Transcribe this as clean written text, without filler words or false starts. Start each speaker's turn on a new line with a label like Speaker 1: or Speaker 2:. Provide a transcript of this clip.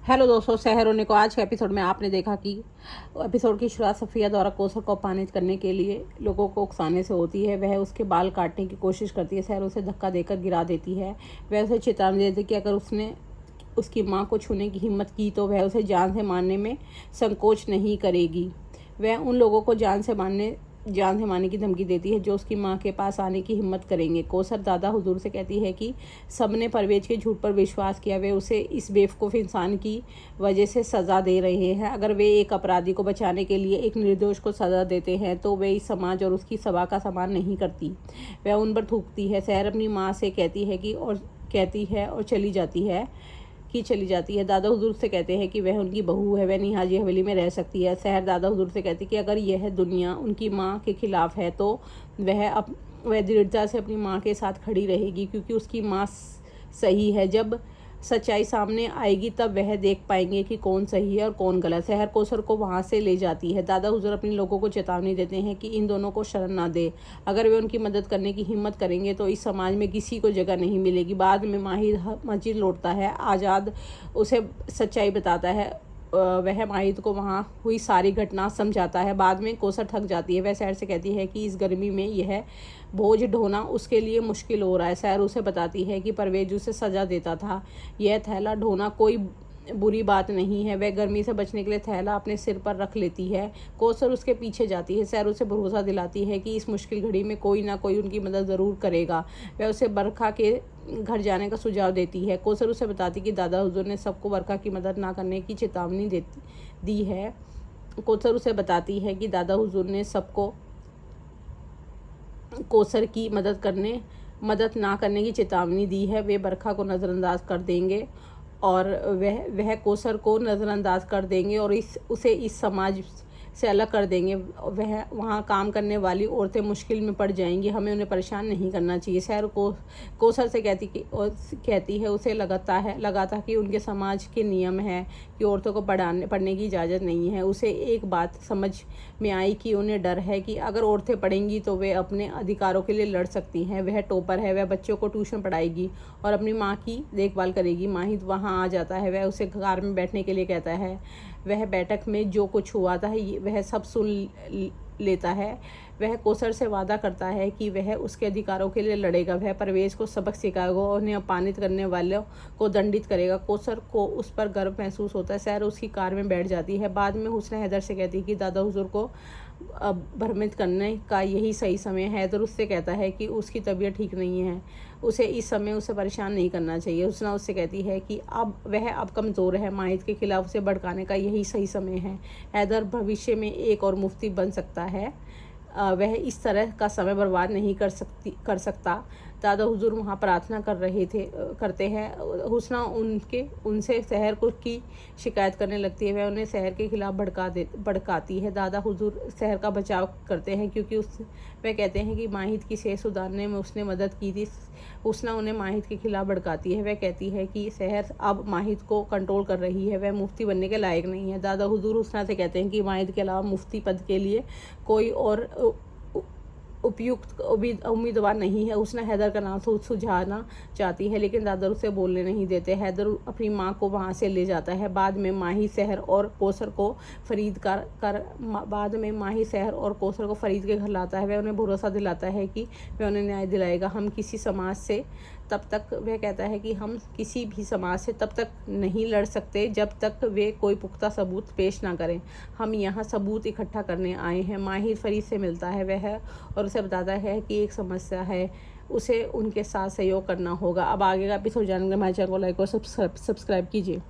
Speaker 1: Hello दोस्तों, सहर होने को आज के एपिसोड में आपने देखा कि एपिसोड की शुरुआत सफ़िया द्वारा कोसर को अपमानित करने के लिए लोगों को उकसाने से होती है। वह उसके बाल काटने की कोशिश करती है। सहर उसे धक्का देकर गिरा देती है। वह उसे चेतावनी देती है कि अगर उसने उसकी मां को छूने की हिम्मत की तो वह उसे जान से मारने में संकोच नहीं करेगी। वह उन लोगों को जान से मारने की धमकी देती है जो उसकी मां के पास आने की हिम्मत करेंगे। कौसर दादा हुजूर से कहती है कि सबने परवेज के झूठ पर विश्वास किया, वे उसे इस बेवकूफ़ इंसान की वजह से सज़ा दे रहे हैं। अगर वे एक अपराधी को बचाने के लिए एक निर्दोष को सज़ा देते हैं तो वे इस समाज और उसकी सभा का सम्मान नहीं करती। वह उन पर थूकती है। सहर अपनी माँ से कहती है और चली जाती है। दादा हुजूर से कहते हैं कि वह उनकी बहू है, वह नहीं हाजी हवेली में रह सकती है। सहर दादा हुजूर से कहती है कि अगर यह दुनिया उनकी माँ के खिलाफ है तो वह दृढ़ता से अपनी माँ के साथ खड़ी रहेगी, क्योंकि उसकी माँ सही है। जब सच्चाई सामने आएगी तब वह देख पाएंगे कि कौन सही है और कौन गलत। सहर कौसर को वहाँ से ले जाती है। दादा हुजूर अपने लोगों को चेतावनी देते हैं कि इन दोनों को शरण ना दे। अगर वे उनकी मदद करने की हिम्मत करेंगे तो इस समाज में किसी को जगह नहीं मिलेगी। बाद में माहिर मस्जिद लौटता है। आज़ाद उसे सच्चाई बताता है। वह माहिर को वहाँ हुई सारी घटना समझाता है। बाद में कौसर थक जाती है। वह सहर से कहती है कि इस गर्मी में यह बोझ ढोना उसके लिए मुश्किल हो रहा है। सहर उसे बताती है कि परवेज उसे सज़ा देता था। यह थैला ढोना कोई बुरी बात नहीं है। वह गर्मी से बचने के लिए थैला अपने सिर पर रख लेती है। कौसर उसके पीछे जाती है। सहर उसे भरोसा दिलाती है कि इस मुश्किल घड़ी में कोई ना कोई उनकी मदद ज़रूर करेगा। वह उसे बरखा के घर जाने का सुझाव देती है। कौसर उसे बताती कि दादा हुजूर ने सबको बरखा की मदद ना करने की चेतावनी दी है। कौसर उसे बताती है कि दादा हुजूर ने सबको कौसर की मदद ना करने की चेतावनी दी है। वे बरखा को नज़रअंदाज कर देंगे और वह कौसर को नज़रअंदाज कर देंगे और उसे इस समाज से अलग कर देंगे। वह वहाँ काम करने वाली औरतें मुश्किल में पड़ जाएंगी। हमें उन्हें परेशान नहीं करना चाहिए। सहर को कौसर से कहती है उसे लगाता कि उनके समाज के नियम है कि औरतों को पढ़ने की इजाज़त नहीं है। उसे एक बात समझ में आई कि उन्हें डर है कि अगर औरतें पढ़ेंगी तो वे अपने अधिकारों के लिए लड़ सकती हैं। वह टॉपर है। वह बच्चों को ट्यूशन पढ़ाएगी और अपनी माँ की देखभाल करेगी। माहिद वहाँ आ जाता है। वह उसे कार में बैठने के लिए कहता है। वह बैठक में जो कुछ हुआ था वह सब सुन लेता है। वह कौसर से वादा करता है कि वह उसके अधिकारों के लिए लड़ेगा। वह परवेज को सबक सिखाएगा और उन्हें अपमानित करने वालों को दंडित करेगा। कौसर को उस पर गर्व महसूस होता है। सहर उसकी कार में बैठ जाती है। बाद में हुस्न हैदर से कहती है कि दादा हुजूर को भ्रमित करने का यही सही समय है। हैदर उससे कहता है कि उसकी तबीयत ठीक नहीं है, उसे इस समय उसे परेशान नहीं करना चाहिए। हुस्ना उससे कहती है कि अब कमज़ोर है, माहिद के खिलाफ उसे भड़काने का यही सही समय है। हैदर भविष्य में एक और मुफ्ती बन सकता है। वह इस तरह का समय बर्बाद नहीं कर सकता। दादा हुजूर वहाँ प्रार्थना करते हैं। हुस्ना उनसे सहर की शिकायत करने लगती है। वह उन्हें सहर के खिलाफ भड़काती है। दादा हुजूर सहर का बचाव करते हैं क्योंकि वह कहते हैं कि माहिद की सेहत सुधारने में उसने मदद की थी। हुस्ना उन्हें माहिद के खिलाफ भड़काती है। वह कहती है कि सहर अब माहिद को कंट्रोल कर रही है, वह मुफ्ती बनने के लायक नहीं है। दादा हुजूर हुस्ना से कहते हैं कि माहिद के अलावा मुफ्ती पद के लिए कोई और उपयुक्त उम्मीदवार नहीं है। उसने हैदर का नाम सुझाना चाहती है लेकिन दादा उसे बोलने नहीं देते। हैदर अपनी माँ को वहाँ से ले जाता है। बाद में माही सहर और कौसर को फरीद के घर लाता है। वह उन्हें भरोसा दिलाता है कि वह उन्हें न्याय दिलाएगा। वह कहता है कि हम किसी भी समाज से तब तक नहीं लड़ सकते जब तक वे कोई पुख्ता सबूत पेश ना करें। हम यहाँ सबूत इकट्ठा करने आए हैं। माहिर फरीद से मिलता है वह और उसे बताता है कि एक समस्या है, उसे उनके साथ सहयोग करना होगा। अब आगे का एपिसोड जानने के लिए हमारे चैनल को लाइक और सब्सक्राइब कीजिए।